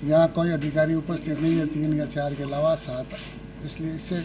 यहाँ कोई अधिकारी उपस्थित नहीं है, 3 या 4 के अलावा 7, इसलिए इससे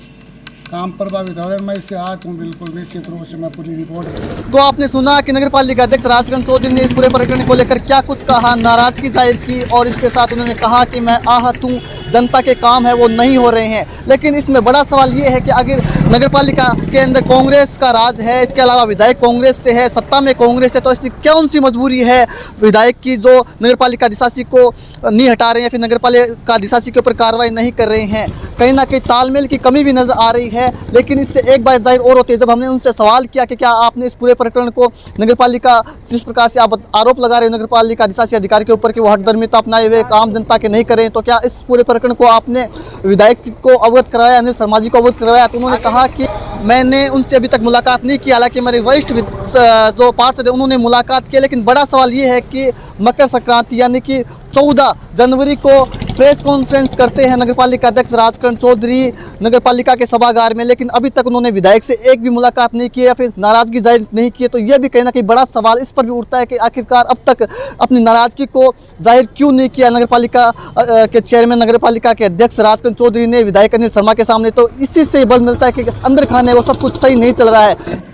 काम प्रभावित हो रहा है। मैं इससे आहत हूँ, बिल्कुल निश्चित रूप से मैं पूरी रिपोर्ट। तो आपने सुना कि नगर पालिका अध्यक्ष राजकरण चौधरी ने इस पूरे प्रकरण को लेकर क्या कुछ कहा, नाराजगी जाहिर की और इसके साथ उन्होंने कहा कि मैं आहत हूँ, जनता के काम है वो नहीं हो रहे हैं। लेकिन इसमें बड़ा सवाल ये है कि अगर नगर पालिका के अंदर कांग्रेस का राज है, इसके अलावा विधायक कांग्रेस से है, सत्ता में कांग्रेस है, तो ऐसी कौन सी मजबूरी है विधायक की जो नगर पालिका अधिशासी को नहीं हटा रहे हैं, फिर नगर पालिका अधिशासी के ऊपर कार्रवाई नहीं कर रहे हैं। कहीं ना कहीं तालमेल की कमी भी नजर आ रही है। लेकिन इससे एक बात जाहिर और होती है, जब हमने उनसे सवाल किया कि क्या आपने इस पूरे प्रकरण को नगर पालिका जिस प्रकार से आप आरोप लगा रहे हैं नगर पालिका अधिशासी अधिकारी के ऊपर कि वो हठधर्मिता अपनाए हुए आम जनता के नहीं करें, तो क्या इस पूरे प्रकरण को आपने विधायक को अवगत करवाया, अनिल शर्मा जी को अवगत करवाया? तो उन्होंने कहा कि मैंने उनसे अभी तक मुलाकात नहीं की, हालांकि मेरे वरिष्ठ जो पार्षद है उन्होंने मुलाकात की। लेकिन बड़ा सवाल ये है कि मकर संक्रांति यानी कि 14 जनवरी को प्रेस कॉन्फ्रेंस करते हैं नगर पालिका अध्यक्ष राजकरण चौधरी नगर पालिका के सभागार में, लेकिन अभी तक उन्होंने विधायक से एक भी मुलाकात नहीं की या फिर नाराजगी जाहिर नहीं की। तो ये भी कहीं ना कहीं बड़ा सवाल इस पर भी उठता है कि आखिरकार अब तक अपनी नाराजगी को जाहिर क्यों नहीं किया नगर पालिका के चेयरमैन, नगर पालिका के अध्यक्ष राजकरण चौधरी ने विधायक अनिल शर्मा के सामने। तो इसी से बल मिलता है कि अंदर खाने वो सब कुछ सही नहीं चल रहा है।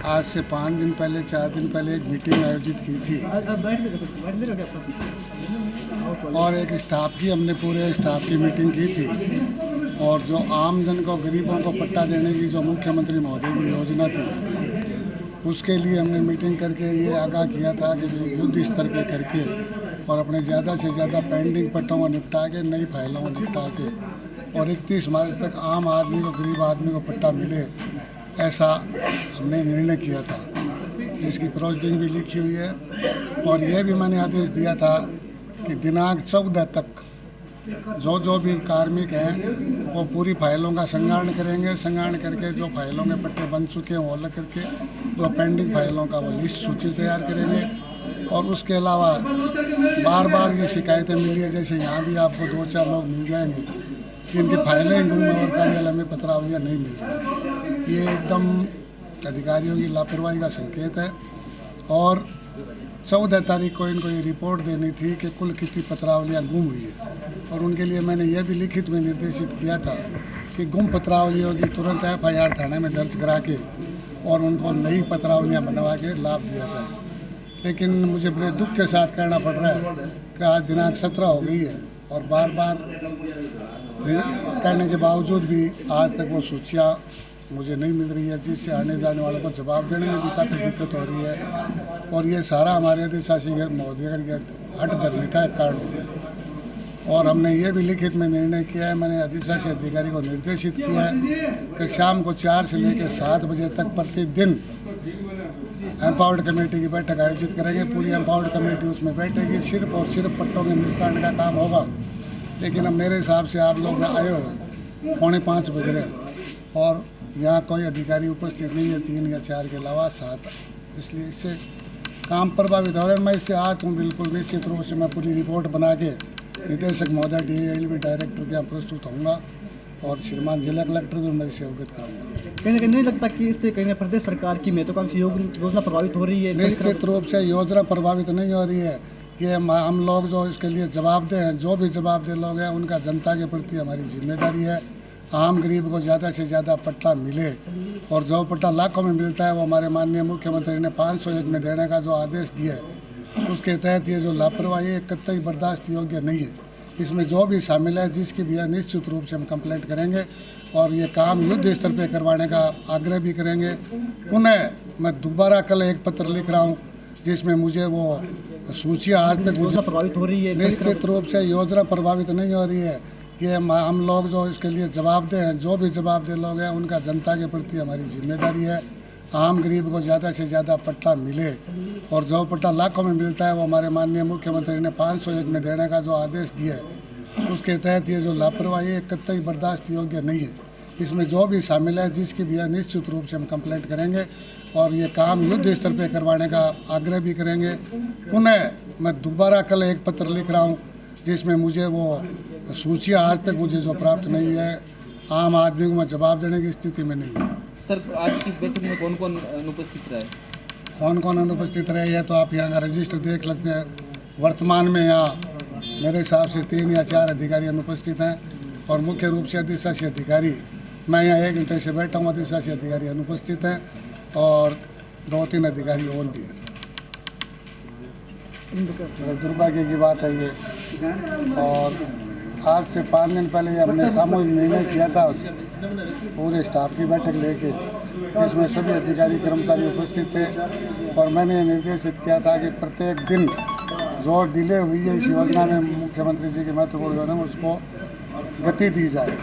आज से 5 दिन पहले, 4 दिन पहले एक मीटिंग आयोजित की थी और एक स्टाफ की, हमने पूरे स्टाफ की मीटिंग की थी। और जो आम जन को, गरीबों को पट्टा देने की जो मुख्यमंत्री महोदय की योजना थी, उसके लिए हमने मीटिंग करके ये आगाह किया था कि युद्ध स्तर पे करके और अपने ज़्यादा से ज़्यादा पेंडिंग पट्टों को निपटा के, नई फाइलों को निपटा के और 31 मार्च तक आम आदमी को, गरीब आदमी को पट्टा मिले, ऐसा हमने निर्णय किया था, जिसकी प्रोसीडिंग भी लिखी हुई है। और यह भी मैंने आदेश दिया था कि दिनांक 14 तक जो भी कार्मिक हैं वो पूरी फाइलों का संज्ञान करेंगे। संज्ञान करके जो फाइलों के पट्टे बन चुके हैं वो अलग करके, जो पेंडिंग फाइलों का वो लिस्ट सूची तैयार करेंगे। और उसके अलावा बार बार ये शिकायतें मिली है, जैसे यहाँ भी आपको 2-4 लोग मिल जाएंगे जिनकी फाइलें गुम और कार्यालय में पत्रावलियाँ नहीं मिल रही। ये एकदम अधिकारियों की लापरवाही का संकेत है। और 14 तारीख को इनको ये रिपोर्ट देनी थी कि कुल कितनी पत्रावलियाँ गुम हुई है। और उनके लिए मैंने यह भी लिखित में निर्देशित किया था कि गुम पत्रावलियों की तुरंत FIR थाने में दर्ज करा के और उनको नई पत्रावलियाँ बनवा के लाभ दिया जाए। लेकिन मुझे बड़े दुख के साथ कहना पड़ रहा है कि आज दिनांक 17 हो गई है और बार बार कहने के बावजूद भी आज तक वो सूचियाँ मुझे नहीं मिल रही है, जिससे आने जाने वालों को जवाब देने में भी काफ़ी दिक्कत हो रही है। और ये सारा हमारे अधिशासी महोदय का हठधर्मिता के कारण हो रहा है। और हमने ये भी लिखित में निर्णय किया है, मैंने अधिशासी अधिकारी को निर्देशित किया है कि शाम को 4 से लेकर 7 बजे तक प्रतिदिन एम्पावर्ड कमेटी की बैठक आयोजित करेंगे। पूरी एम्पावर्ड कमेटी उसमें बैठेगी, सिर्फ और सिर्फ पट्टों के निस्तारण का काम होगा। लेकिन अब मेरे हिसाब से आप लोग आए हो 4:45 बज रहे और यहाँ कोई अधिकारी उपस्थित नहीं है, 3 या 4 के अलावा 7, इसलिए इससे काम प्रभावित हो रहा है। मैं इससे आहत हूँ, बिल्कुल निश्चित रूप से मैं पूरी रिपोर्ट बना के निदेशक महोदय DLB डायरेक्टर के यहाँ प्रस्तुत होऊंगा और श्रीमान जिला कलेक्टर को मैं इससे अवगत कराऊंगा। कहीं नहीं लगता कि इससे कहीं प्रदेश सरकार की महत्वाकांक्षी योजना प्रभावित हो रही है? निश्चित रूप से योजना प्रभावित नहीं हो रही है। ये हम लोग जो इसके लिए जवाबदेह हैं, जो भी जवाबदेह लोग हैं, उनका जनता के प्रति हमारी जिम्मेदारी है। आम गरीब को ज़्यादा से ज़्यादा पट्टा मिले और जो पट्टा लाखों में मिलता है वो हमारे माननीय मुख्यमंत्री ने 501 में देने का जो आदेश दिया है, उसके तहत ये जो लापरवाही है कतई बर्दाश्त योग्य नहीं है। इसमें जो भी शामिल है, जिसकी भी है, निश्चित रूप से हम कंप्लेंट करेंगे और ये काम युद्ध स्तर पर करवाने का आग्रह भी करेंगे। उन्हें मैं दोबारा कल एक पत्र लिख रहा हूँ जिसमें मुझे वो सूचियाँ आज तक मुझे प्रभावित हो रही है। निश्चित रूप से योजना प्रभावित नहीं हो रही है। ये हम लोग जो इसके लिए जवाबदेह हैं, जो भी जवाबदेह लोग हैं, उनका जनता के प्रति हमारी जिम्मेदारी है। आम गरीब को ज़्यादा से ज़्यादा पट्टा मिले और जो पट्टा लाखों में मिलता है वो हमारे माननीय मुख्यमंत्री ने 501 में देने का जो आदेश दिया है, उसके तहत ये जो लापरवाही है कतई बर्दाश्त योग्य नहीं है। इसमें जो भी शामिल है, जिसकी भी है, निश्चित रूप से हम कंप्लेंट करेंगे और ये काम युद्ध स्तर पर करवाने का आग्रह भी करेंगे। उन्हें मैं दोबारा कल एक पत्र लिख रहा हूँ जिसमें मुझे वो सूचियाँ आज तक मुझे जो प्राप्त नहीं हुई है, आम आदमी को मैं जवाब देने की स्थिति में नहीं हूँ। सर, आज की बैठक में कौन कौन अनुपस्थित रहे? कौन कौन अनुपस्थित रहे, यह तो आप यहाँ का रजिस्टर देख सकते हैं। वर्तमान में यहाँ मेरे हिसाब से 3 या 4 अधिकारी अनुपस्थित हैं और मुख्य रूप से अधिशासी अधिकारी, मैं यहाँ 1 घंटे से बैठा हूँ, अधिशासी अधिकारी अनुपस्थित हैं और 2-3 अधिकारी और भी हैं। बड़े दुर्भाग्य की बात है ये। और आज से 5 दिन पहले हमने सामूहिक निर्णय किया था पूरे स्टाफ की बैठक लेके, जिसमें सभी अधिकारी कर्मचारी उपस्थित थे और मैंने निर्देशित किया था कि प्रत्येक दिन जो डिले हुई है इस योजना में, मुख्यमंत्री जी की महत्वपूर्ण योजना में, उसको गति दी जाए।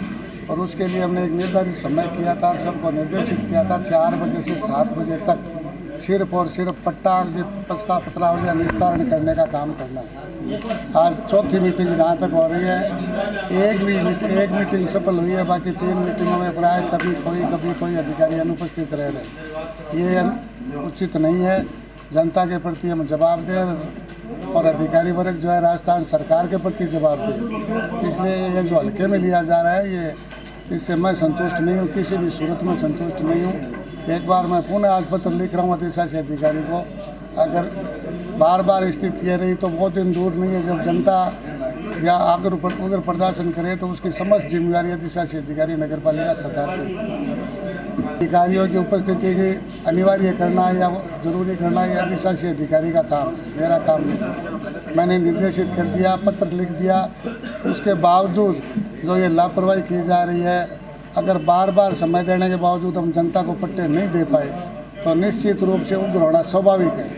और उसके लिए हमने एक निर्धारित समय किया था और सबको निर्देशित किया था 4 बजे से 7 बजे तक सिर्फ और सिर्फ पट्टा की पत्रावली या निस्तारण करने का काम करना है। आज 4थी मीटिंग जहाँ तक हो रही है, एक मीटिंग सफल हुई है, बाकी 3 मीटिंगों में प्राय कभी कोई अधिकारी अनुपस्थित रह रहे। ये उचित नहीं है। जनता के प्रति हम जवाबदेह और अधिकारी वर्ग जो है राजस्थान सरकार के प्रति जवाबदेह, इसलिए ये जो हल्के में लिया जा रहा है, ये इससे मैं संतुष्ट नहीं हूँ, किसी भी सूरत में संतुष्ट नहीं हूँ। एक बार मैं पुनः आज पत्र लिख रहा हूँ अधिशासी अधिकारी को, अगर बार बार स्थिति ये रही तो बहुत दिन दूर नहीं है जब जनता या अगर प्रदर्शन करे तो उसकी समस्त जिम्मेदारी अधिशासी अधिकारी नगर पालिका सरकार से। अधिकारियों की उपस्थिति की अनिवार्य करना या जरूरी करना ये अधिशासी अधिकारी का काम है, मेरा काम नहीं। मैंने निर्देशित कर दिया, पत्र लिख दिया, उसके बावजूद जो ये लापरवाही की जा रही है, अगर बार बार समय देने के बावजूद हम जनता को पट्टे नहीं दे पाए तो निश्चित रूप से उग्र होना स्वाभाविक है।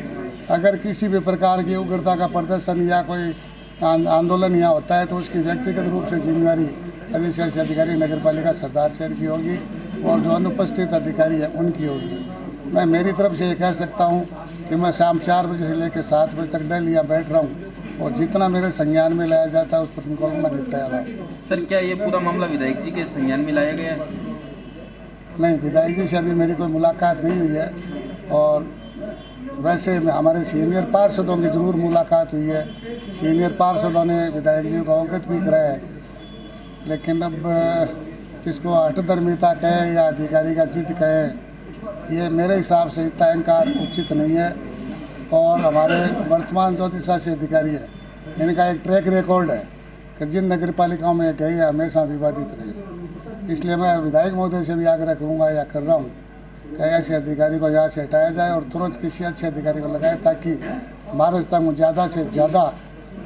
अगर किसी भी प्रकार की उग्रता का प्रदर्शन या कोई आंदोलन यहाँ होता है तो उसकी व्यक्तिगत रूप से जिम्मेदारी अधिशासी अधिकारी नगर पालिका सरदार शहर की होगी और जो अनुपस्थित अधिकारी है उनकी होगी। मैं मेरी तरफ से ये कह सकता हूँ कि मैं शाम 4 बजे से लेकर 7 बजे तक डेली यहाँ बैठ रहा हूँ और जितना मेरे संज्ञान में लाया जाता है उस पर उनको मैं निपटाया रहा। सर, क्या ये पूरा मामला विधायक जी के संज्ञान में लाया गया है? नहीं, विधायक जी से अभी मेरी कोई मुलाकात नहीं हुई है और वैसे हमारे सीनियर पार्षदों की ज़रूर मुलाकात हुई है। सीनियर पार्षदों ने विधायक जी को अवगत भी कराया है, लेकिन अब इसको हठधर्मिता कहे या अधिकारी का जिद कहे, ये मेरे हिसाब से इतना अहंकार उचित नहीं है। और हमारे वर्तमान जो अधिशासी अधिकारी है, इनका एक ट्रैक रिकॉर्ड है कि जिन नगर पालिकाओं में गए हमेशा विवादित रहे। इसलिए मैं विधायक महोदय से भी आग्रह करूँगा या कर रहा हूँ कि ऐसे अधिकारी को यहाँ से हटाया जाए और तुरंत किसी अच्छे अधिकारी को लगाए ताकि महाराष्ट्र में ज़्यादा से ज़्यादा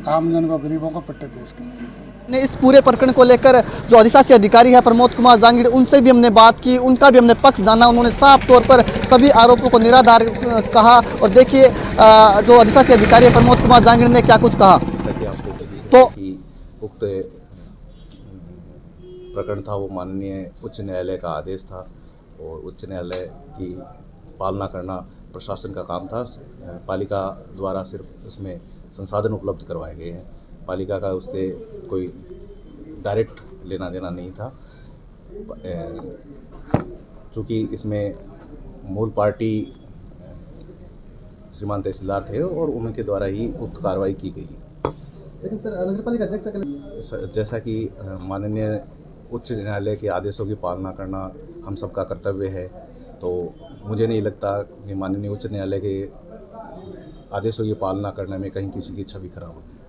आमजन को, गरीबों को पट्टे दे सकें। इस पूरे प्रकरण को लेकर जो अधिशासी अधिकारी है प्रमोद कुमार जांगिड़, उनसे भी हमने बात की, उनका भी हमने पक्ष जाना। उन्होंने साफ तौर पर सभी आरोपों को निराधार कहा। और देखिए जो अधिशासी अधिकारी है प्रमोद कुमार जांगिड़ ने क्या कुछ कहा। तो उक्त प्रकरण था वो माननीय उच्च न्यायालय का आदेश था और उच्च न्यायालय की पालना करना प्रशासन का काम था। पालिका द्वारा सिर्फ इसमें संसाधन उपलब्ध करवाए गए हैं, पालिका का उससे कोई डायरेक्ट लेना देना नहीं था। चूँकि इसमें मूल पार्टी श्रीमान तहसीलदार थे और उनके द्वारा ही उक्त कार्रवाई की गई। लेकिन सर नगर पालिका अध्यक्ष जैसा कि माननीय उच्च न्यायालय के आदेशों की पालना करना हम सबका कर्तव्य है, तो मुझे नहीं लगता कि माननीय उच्च न्यायालय के आदेशों की पालना करने में कहीं किसी की छवि खराब होती है।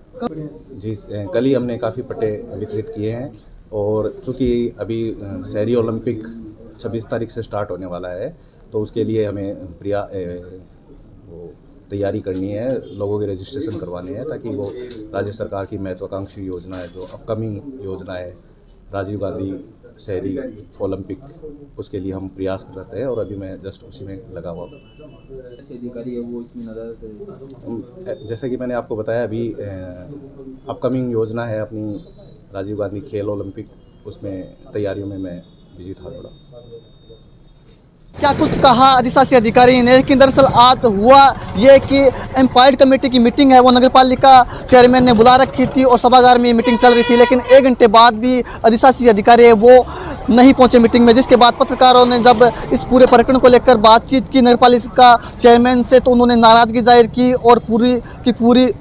जी, कल ही हमने काफ़ी पट्टे वितरित किए हैं और चूँकि अभी शहरी ओलंपिक 26 तारीख से स्टार्ट होने वाला है, तो उसके लिए हमें तैयारी करनी है, लोगों के रजिस्ट्रेशन करवाने हैं ताकि वो राज्य सरकार की महत्वाकांक्षी योजना है, जो अपकमिंग योजना है राजीव गांधी शहरी ओलंपिक, उसके लिए हम प्रयास कर रहे हैं और अभी मैं जस्ट उसी में लगा हुआ हूँ। ऐसे अधिकारी है वो इसमें नजर, जैसे कि मैंने आपको बताया, अभी अपकमिंग योजना है अपनी राजीव गांधी खेल ओलंपिक, उसमें तैयारियों में मैं बिजी था थोड़ा। क्या कुछ कहा अधिशासी अधिकारी ने, लेकिन दरअसल आज हुआ ये कि एम्पायर कमेटी की मीटिंग है वो नगर पालिका चेयरमैन ने बुला रखी थी और सभागार में ये मीटिंग चल रही थी, लेकिन 1 घंटे बाद भी अधिशासी अधिकारी है वो नहीं पहुंचे मीटिंग में। जिसके बाद पत्रकारों ने जब इस पूरे प्रकरण को लेकर बातचीत की नगर पालिका चेयरमैन से, तो उन्होंने नाराज़गी जाहिर की और पूरी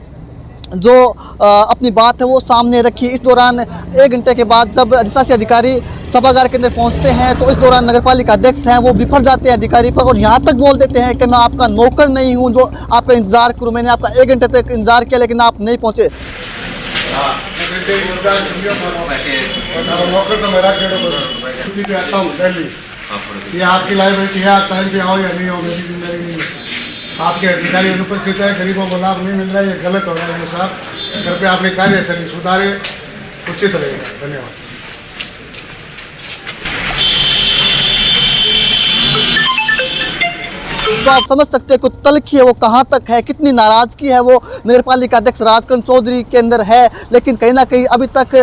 जो अपनी बात है वो सामने रखी। इस दौरान 1 घंटे के बाद जब अधिशासी अधिकारी सभागार के अंदर पहुंचते हैं तो इस दौरान नगरपालिका अध्यक्ष हैं वो बिफर जाते हैं अधिकारी पर और यहाँ तक बोल देते हैं कि मैं आपका नौकर नहीं हूँ जो आपका इंतज़ार करूँ, मैंने आपका 1 घंटे तक इंतज़ार किया लेकिन आप नहीं पहुँचे। नौकर तो मेरा खेड़ो आता हूँ दिल्ली, ये आपकी लाइब्रेरी है, आप टाइम पे आओ या नहीं आओ, मेरी जिम्मेदारी नहीं है। आपके अधिकारी अनुपस्थित है, गरीबों को लाभ नहीं मिल रहा है, ये गलत हो रहा है। साहब कृपया अपनी कार्यशैली सुधारे, उचित रहेगा। धन्यवाद। तो आप समझ सकते हैं कि तलखी है वो कहाँ तक है, कितनी नाराजगी है वो नगरपालिका अध्यक्ष राजकरण चौधरी के अंदर है। लेकिन कहीं ना कहीं अभी तक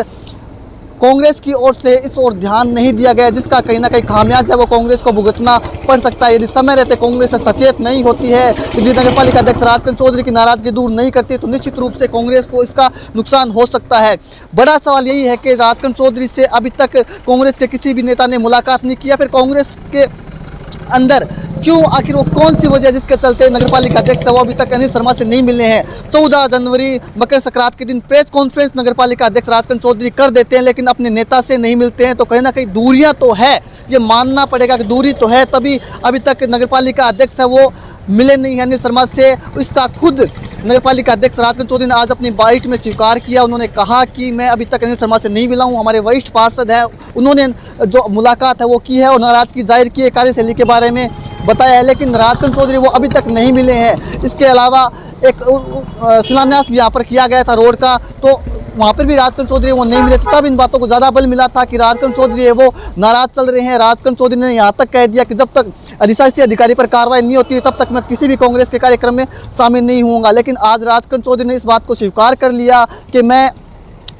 कांग्रेस की ओर से इस ओर ध्यान नहीं दिया गया, जिसका कहीं ना कहीं खामियाजा वो कांग्रेस को भुगतना पड़ सकता है। यदि समय रहते कांग्रेस से सचेत नहीं होती है, यदि नगरपालिका अध्यक्ष राजकरण चौधरी की नाराजगी दूर नहीं करती, तो निश्चित रूप से कांग्रेस को इसका नुकसान हो सकता है। बड़ा सवाल यही है कि राजकरण चौधरी से अभी तक कांग्रेस के किसी भी नेता ने मुलाकात नहीं किया, फिर कांग्रेस के अंदर क्यों, आखिर वो कौन सी वजह जिसके चलते नगरपालिका अध्यक्ष वो अभी तक अनिल शर्मा से नहीं मिले हैं। 14 जनवरी मकर संक्रांति के दिन प्रेस कॉन्फ्रेंस नगरपालिका अध्यक्ष राजकरण चौधरी कर देते हैं, लेकिन अपने नेता से नहीं मिलते हैं। तो कहीं ना कहीं दूरियां तो है, ये मानना पड़ेगा कि दूरी तो है, तभी अभी तक नगरपालिका अध्यक्ष है वो मिले नहीं है अनिल शर्मा से। इसका खुद नगरपालिका अध्यक्ष राजकरण चौधरी ने आज अपनी बाइट में स्वीकार किया। उन्होंने कहा कि मैं अभी तक अनिल शर्मा से नहीं मिला हूं, हमारे वरिष्ठ पार्षद हैं, उन्होंने जो मुलाकात है वो की है और नाराजगी जाहिर की है, कार्यशैली के बारे में बताया है, लेकिन राजकरण चौधरी वो अभी तक नहीं मिले हैं। इसके अलावा एक शिलान्यास भी यहाँ पर किया गया था रोड का, तो वहाँ पर भी राजकरण चौधरी वो नहीं मिले, तो तब इन बातों को ज़्यादा बल मिला था कि राजकरण चौधरी है वो नाराज चल रहे हैं। राजकरण चौधरी ने यहाँ तक कह दिया कि जब तक अधिशासी अधिकारी पर कार्रवाई नहीं होती तब तक मैं किसी भी कांग्रेस के कार्यक्रम में शामिल नहीं होऊंगा। लेकिन आज राजकरण चौधरी ने इस बात को स्वीकार कर लिया कि मैं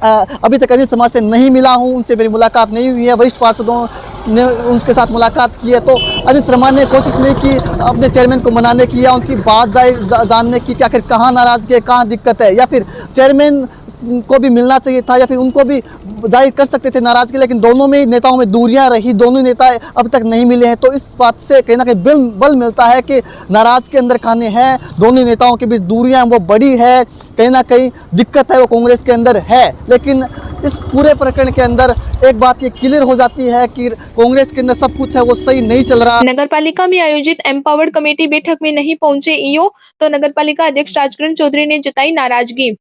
अभी तक अनिल शर्मा से नहीं मिला हूं, उनसे मेरी मुलाकात नहीं हुई है, वरिष्ठ पार्षदों ने उनके साथ मुलाकात की है। तो अनिल शर्मा ने कोशिश नहीं की अपने चेयरमैन को मनाने की या उनकी बात जानने की कि आखिर कहाँ नाराजगी है, कहाँ दिक्कत है, या फिर चेयरमैन को भी मिलना चाहिए था या फिर उनको भी जाहिर कर सकते थे नाराजगी, लेकिन दोनों में नेताओं में दूरियां रही, दोनों नेता अब तक नहीं मिले हैं। तो इस बात से कहीं ना कहीं बल मिलता है कि नाराज के अंदर खाने हैं, दोनों नेताओं के बीच दूरियां वो बड़ी है, कहीं ना कहीं दिक्कत है वो कांग्रेस के अंदर है। लेकिन इस पूरे प्रकरण के अंदर एक बात ये क्लियर हो जाती है कि कांग्रेस के अंदर सब कुछ है वो सही नहीं चल रहा। नगर पालिका में आयोजित एम्पावर्ड कमेटी बैठक में नहीं पहुंचे ईओ, तो नगर पालिका अध्यक्ष राजकरण चौधरी ने जताई नाराजगी।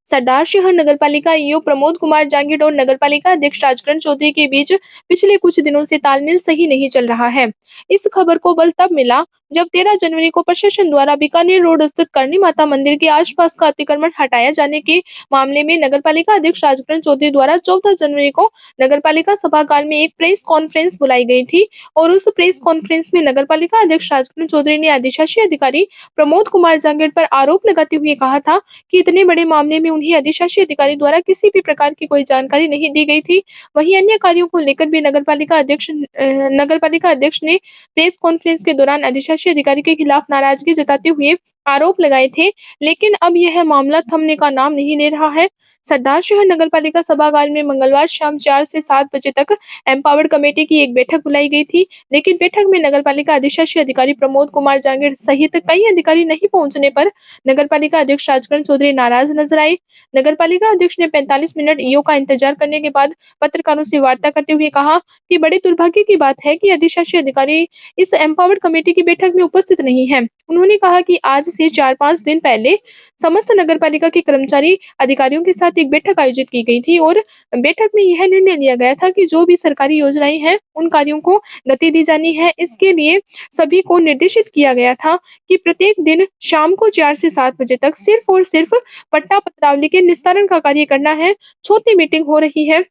सरदार शहर नगर पालिका ईओ प्रमोद कुमार जांगिड़ और नगर पालिका अध्यक्ष राजकरण चौधरी के बीच पिछले कुछ दिनों से तालमेल सही नहीं चल रहा है। इस खबर को बल तब मिला जब 13 जनवरी को प्रशासन द्वारा बीकानेर रोड स्थित करणी माता मंदिर के आसपास का अतिक्रमण हटाया जाने के मामले में नगर पालिका अध्यक्ष राजकरण चौधरी द्वारा 14 जनवरी को नगर पालिका सभागार में एक प्रेस कॉन्फ्रेंस बुलाई गई थी और उस प्रेस कॉन्फ्रेंस में नगर पालिका अध्यक्ष राजकरण चौधरी ने अधिशासी अधिकारी प्रमोद कुमार जांगिड़ पर आरोप लगाते हुए कहा था कि इतने बड़े मामले में उन्हें अधिशासी अधिकारी द्वारा किसी भी प्रकार की कोई जानकारी नहीं दी गई थी। वहीं अन्य कार्यों को लेकर भी नगर पालिका अध्यक्ष ने प्रेस कॉन्फ्रेंस के दौरान अधिशासी अधिकारी के खिलाफ नाराजगी जताते हुए आरोप लगाए थे, लेकिन अब यह मामला थमने का नाम नहीं ले रहा है। सरदार शहर नगर पालिका सभागार में मंगलवार शाम 4 से 7 बजे तक एम्पावर्ड कमेटी की एक बैठक बुलाई गई थी, लेकिन बैठक में नगर पालिका अधिशासी अधिकारी प्रमोद कुमार जांगिड़ सहित कई अधिकारी नहीं पहुंचने पर नगर पालिका अध्यक्ष राजकरण चौधरी नाराज नजर आए। नगर पालिका अध्यक्ष ने 45 मिनट ईओ का इंतजार करने के बाद पत्रकारों से वार्ता करते हुए कहा कि बड़े दुर्भाग्य की बात है कि अधिशासी अधिकारी इस एम्पावर्ड कमेटी की बैठक में उपस्थित नहीं है। उन्होंने कहा कि आज से 4-5 दिन पहले समस्त नगर पालिका के कर्मचारी अधिकारियों के साथ एक बैठक आयोजित की गई थी और बैठक में यह निर्णय लिया गया था कि जो भी सरकारी योजनाएं हैं उन कार्यों को गति दी जानी है। इसके लिए सभी को निर्देशित किया गया था कि प्रत्येक दिन शाम को 4 से 7 बजे तक सिर्फ और सिर्फ पट्टा पत्रावली के निस्तारण का कार्य करना है। छोटी मीटिंग हो रही है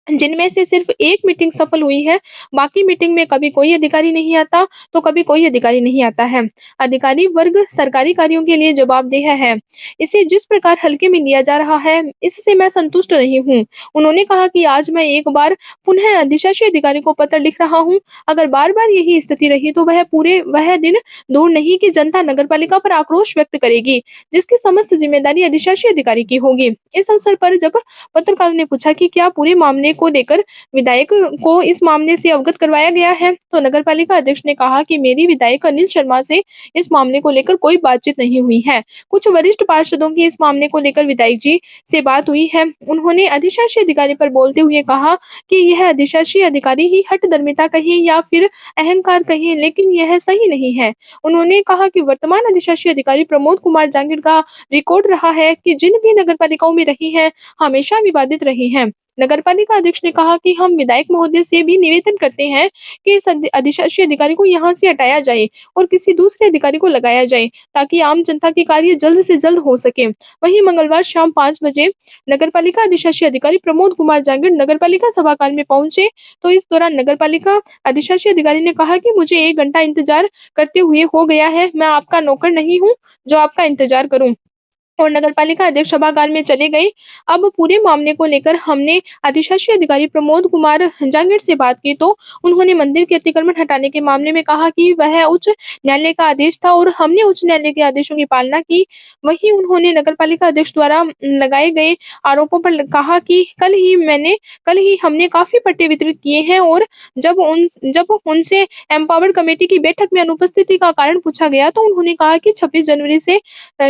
जिनमें से सिर्फ एक मीटिंग सफल हुई है, बाकी मीटिंग में कभी कोई अधिकारी नहीं आता तो कभी कोई अधिकारी नहीं आता है। अधिकारी वर्ग सरकारी कार्यों के लिए जवाबदेह है, इसे जिस प्रकार हल्के में लिया जा रहा है इससे मैं संतुष्ट नहीं हूं। उन्होंने कहा कि आज मैं एक बार पुनः अधिशासी अधिकारी को पत्र लिख रहा हूं, अगर बार बार यही स्थिति रही तो वह दिन दूर नहीं कि जनता नगर पालिका पर आक्रोश व्यक्त करेगी, जिसकी समस्त जिम्मेदारी अधिशासी अधिकारी की होगी। इस अवसर पर जब पत्रकारों ने पूछा कि क्या पूरे मामले मामले को लेकर विधायक को इस मामले से अवगत करवाया गया है। तो नगरपालिका अध्यक्ष ने कहा कि मेरी विधायक अनिल शर्मा से इस मामले को लेकर कोई बातचीत नहीं हुई है। कुछ वरिष्ठ पार्षदों की इस मामले को लेकर विधायक जी से बात हुई है। उन्होंने अधिशासी अधिकारी पर बोलते हुए कहा कि यह अधिशासी अधिकारी ही हठधर्मिता कहिए या फिर अहंकार कहिए, लेकिन यह सही नहीं है। उन्होंने कहा कि वर्तमान अधिशासी अधिकारी प्रमोद कुमार जांगिड़ का रिकॉर्ड रहा है कि जिन भी नगर पालिकाओं में रही हैं, हमेशा विवादित रही हैं। नगरपालिका अध्यक्ष ने कहा कि हम विधायक महोदय से भी निवेदन करते हैं कि इस अधिशासी अधिकारी को यहाँ से हटाया जाए और किसी दूसरे अधिकारी को लगाया जाए ताकि आम जनता के कार्य जल्द से जल्द हो सके। वहीं मंगलवार शाम 5 बजे नगरपालिका अधिशासी अधिकारी प्रमोद कुमार जांगिड़ नगरपालिका सभागार में पहुंचे। तो इस दौरान नगरपालिका अधिशासी अधिकारी ने कहा कि मुझे 1 घंटा इंतजार करते हुए हो गया है, मैं आपका नौकर नहीं हूँ जो आपका इंतजार करूं। और नगरपालिका अध्यक्ष सभागार में चले गए। अब पूरे मामले को लेकर हमने अधिशासी अधिकारी प्रमोद कुमार जांगिड़ से बात की तो उन्होंने मंदिर के अतिक्रमण हटाने के मामले में कहा कि वह उच्च न्यायालय का आदेश था और हमने उच्च न्यायालय के आदेशों की पालना की। वहीं उन्होंने नगरपालिका अध्यक्ष द्वारा लगाए गए आरोपों पर कहा कि कल ही हमने काफी पट्टे वितरित किए हैं और जब उनसे एम्पावर्ड कमेटी की बैठक में अनुपस्थिति का कारण पूछा गया तो उन्होंने कहा कि 26 जनवरी से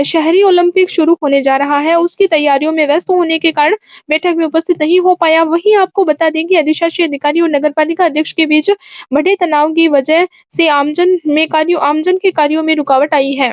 शहरी ओलंपिक शुरू होने जा रहा है, उसकी तैयारियों में व्यस्त होने के कारण बैठक में उपस्थित नहीं हो पाया। वहीं आपको बता दें कि अधिशासी अधिकारी और नगरपालिका अध्यक्ष के बीच बढ़े तनाव की वजह से आमजन के कार्यों में रुकावट आई है।